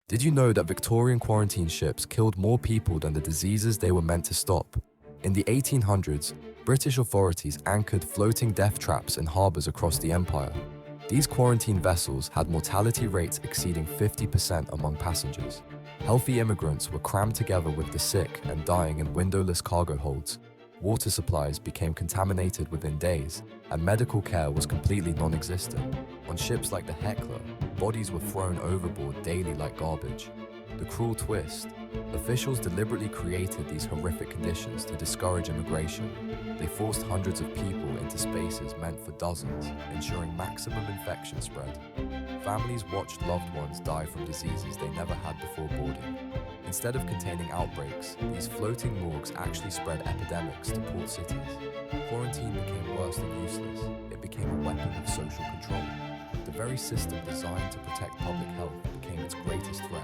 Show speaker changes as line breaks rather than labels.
Did you know that Victorian quarantine ships killed more people than the diseases they were meant to stop? In the 1800s, British authorities anchored floating death traps in harbours across the empire. These quarantine vessels had mortality rates exceeding 50% among passengers. Healthy immigrants were crammed together with the sick and dying in windowless cargo holds. Water supplies became contaminated within days, and medical care was completely non-existent. On ships like the Hecla, bodies were thrown overboard daily like garbage. The cruel twist: officials deliberately created these horrific conditions to discourage immigration. They forced hundreds of people into spaces meant for dozens, ensuring maximum infection spread. Families watched loved ones die from diseases they never had before boarding. Instead of containing outbreaks, these floating morgues actually spread epidemics to port cities. Quarantine became worse than useless. It became a weapon of social control. The very system designed to protect public health became its greatest threat.